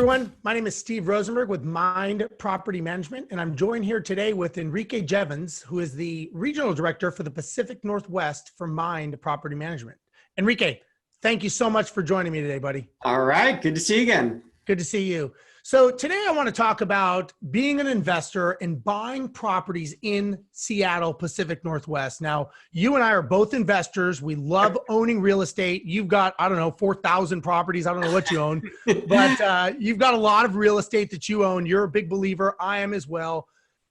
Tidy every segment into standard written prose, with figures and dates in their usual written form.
everyone. My name is Steve Rozenberg with Mind Property Management, and I'm joined here today with Enrique Jevons, who is the Regional Director for the Pacific Northwest for Mind Property Management. Enrique, thank you so much for joining me today, buddy. All right. Good to see you again. Good to see you. So today I want to talk about being an investor and buying properties in Seattle, Pacific Northwest. Now, you and I are both investors. We love owning real estate. You've got, I don't know, 4,000 properties. I don't know what you own, but you've got a lot of real estate that you own. You're a big believer. I am as well.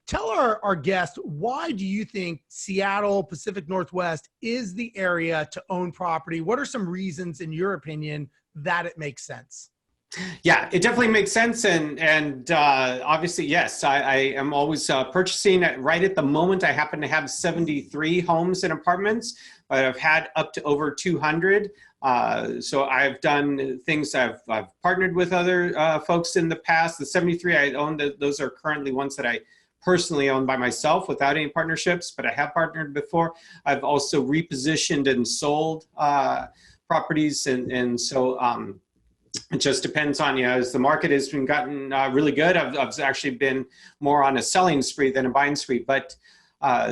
Tell our guest, why do you think Seattle, Pacific Northwest is the area to own property? What are some reasons, in your opinion, that it makes sense? Yeah, it definitely makes sense. And obviously, yes, I am always purchasing right at the moment. I happen to have 73 homes and apartments, but I've had up to over 200. So I've done things, I've partnered with other folks in the past. The 73 I own, those are currently ones that I personally own by myself without any partnerships, but I have partnered before. I've also repositioned and sold properties. And so it just depends on, as the market has been gotten really good. I've actually been more on a selling spree than a buying spree, but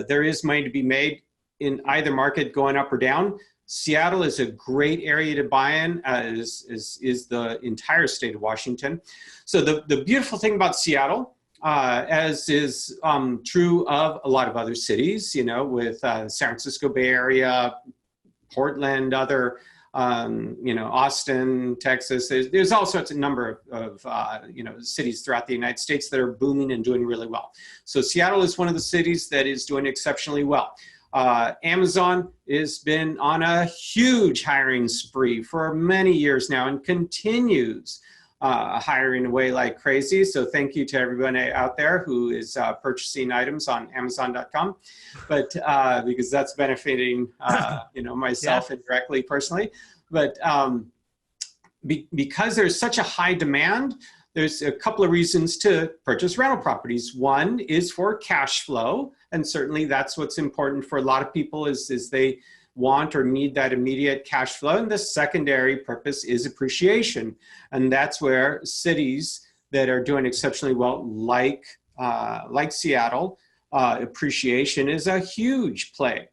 there is money to be made in either market going up or down. Seattle is a great area to buy in, as is the entire state of Washington. So the beautiful thing about Seattle, as is true of a lot of other cities, with San Francisco Bay Area, Portland, other Austin, Texas, there's all sorts of number of cities throughout the United States that are booming and doing really well. So Seattle is one of the cities that is doing exceptionally well. Amazon has been on a huge hiring spree for many years now and continues hiring away like crazy. So thank you to everyone out there who is purchasing items on Amazon.com, but because that's benefiting myself indirectly, personally. But because there's such a high demand, there's a couple of reasons to purchase rental properties. One is for cash flow, and certainly that's what's important for a lot of people is they want or need that immediate cash flow. And the secondary purpose is appreciation. And that's where cities that are doing exceptionally well, like Seattle, appreciation is a huge play.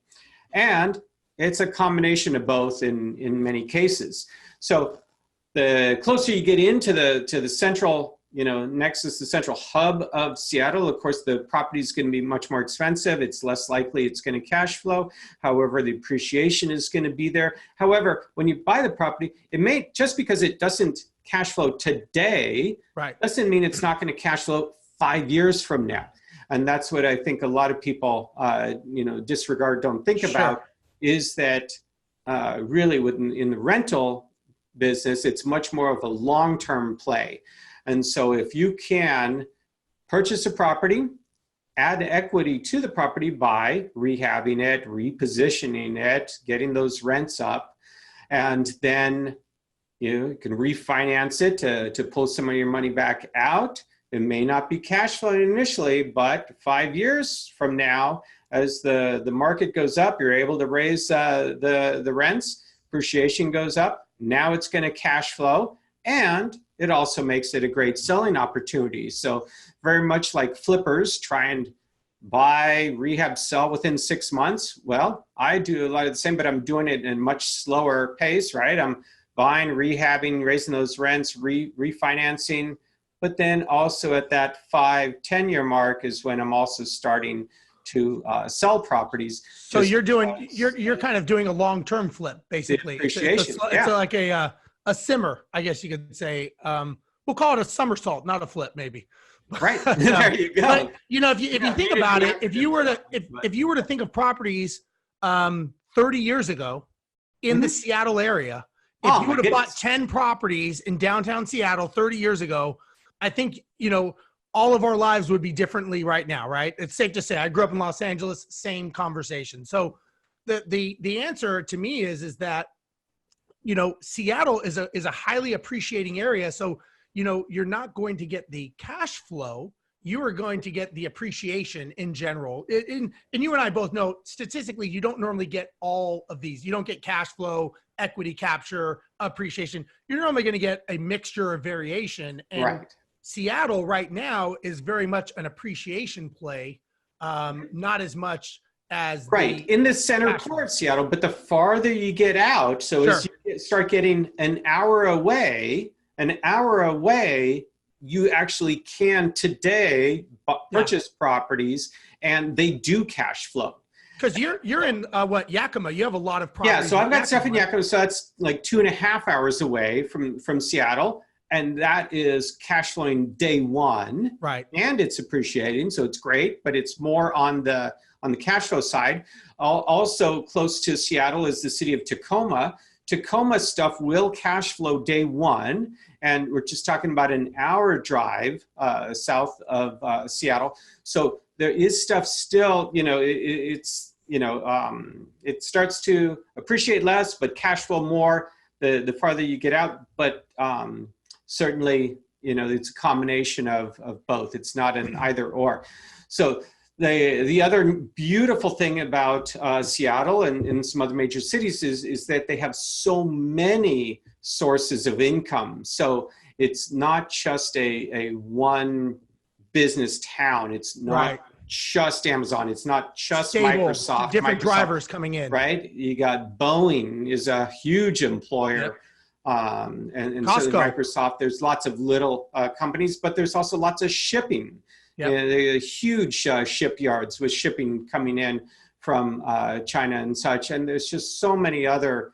And it's a combination of both in many cases. So the closer you get into the central nexus, the central hub of Seattle, of course, the property is going to be much more expensive. It's less likely it's going to cash flow. However, the appreciation is going to be there. However, when you buy the property, it may, just because it doesn't cash flow today, right, doesn't mean it's not going to cash flow 5 years from now. And that's what I think a lot of people, disregard, don't think about, is that really in the rental business, it's much more of a long-term play. And so if you can purchase a property, add equity to the property by rehabbing it, repositioning it, getting those rents up, and then you can refinance it to pull some of your money back out. It may not be cash flowing initially, but 5 years from now, as the market goes up, you're able to raise the rents, appreciation goes up. Now it's going to cash flow, and it also makes it a great selling opportunity. So very much like flippers try and buy, rehab, sell within 6 months. Well, I do a lot of the same, but I'm doing it in a much slower pace, right? I'm buying, rehabbing, raising those rents, refinancing. But then also at that 5-10 year mark is when I'm also starting to sell properties. So you're kind of doing a long-term flip, basically. Appreciation. It's like a simmer, I guess you could say. We'll call it a somersault, not a flip, maybe. Right. There you go. But, if you think about it, if you were to think of properties 30 years ago in the Seattle area, if you would have bought 10 properties in downtown Seattle 30 years ago, I think, all of our lives would be differently right now, right? It's safe to say I grew up in Los Angeles, same conversation. So the answer to me is that Seattle is a highly appreciating area. So, you're not going to get the cash flow you are going to get the appreciation in general. And you and I both know statistically, you don't normally get all of these. You don't get cash flow, equity capture, appreciation. You're normally going to get a mixture of variation. And Seattle right now is very much an appreciation play, not as much as in the center core of Seattle. But the farther you get out, so as you start getting an hour away, you actually can today purchase properties, and they do cash flow. Because you're in Yakima? You have a lot of properties. Yeah, so I've got stuff in Yakima, so that's like 2.5 hours away from Seattle, and that is cash flowing day one. Right. And it's appreciating, so it's great, but it's more on the cash flow side. Also close to Seattle is the city of Tacoma. Tacoma stuff will cash flow day one, and we're just talking about an hour drive south of Seattle. So there is stuff still, it starts to appreciate less, but cash flow more the farther you get out. But certainly, it's a combination of both. It's not an either or. So the other beautiful thing about Seattle and some other major cities is that they have so many sources of income. So it's not just a one business town. It's not just Amazon. It's not just stable, Microsoft. Different drivers coming in. Right? You got Boeing is a huge employer. And so Microsoft, there's lots of little companies, but there's also lots of shipping. Yep. Huge shipyards with shipping coming in from China and such. And there's just so many other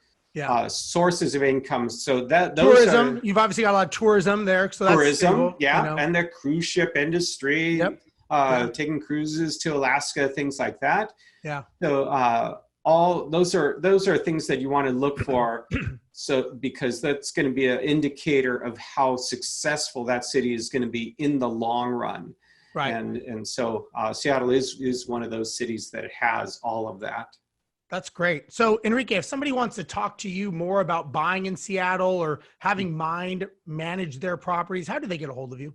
sources of income. So those tourism, you've obviously got a lot of tourism there. So that's tourism, stable, and the cruise ship industry, taking cruises to Alaska, things like that. Yeah. So all those are things that you want to look for. So because that's going to be an indicator of how successful that city is going to be in the long run. Right. And so Seattle is one of those cities that has all of that. That's great. So Enrique, if somebody wants to talk to you more about buying in Seattle or having Mynd manage their properties, how do they get a hold of you?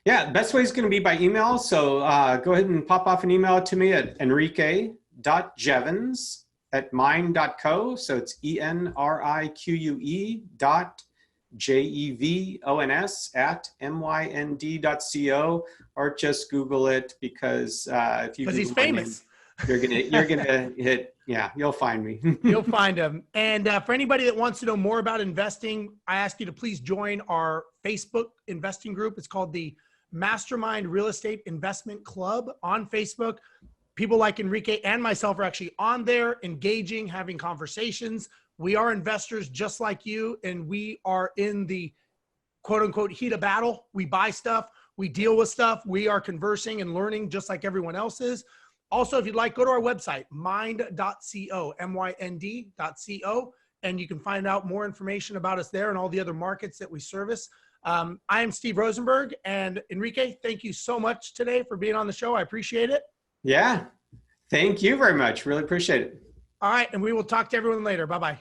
Yeah, the best way is going to be by email. So go ahead and pop off an email to me at enrique.jevons@mynd.co. So it's ENRIQUE.JEVONS@MYND.co, or just Google it, because if you Google he's famous, you're gonna hit. Yeah, you'll find me. You'll find him. And for anybody that wants to know more about investing, I ask you to please join our Facebook investing group. It's called the Mastermind Real Estate Investment Club on Facebook. People like Enrique and myself are actually on there, engaging, having conversations. We are investors just like you, and we are in the quote unquote heat of battle. We buy stuff, we deal with stuff, we are conversing and learning just like everyone else is. Also, if you'd like, go to our website, mynd.co, MYND.co, and you can find out more information about us there and all the other markets that we service. I am Steve Rozenberg, and Enrique, thank you so much today for being on the show. I appreciate it. Yeah, thank you very much. Really appreciate it. All right, and we will talk to everyone later. Bye-bye.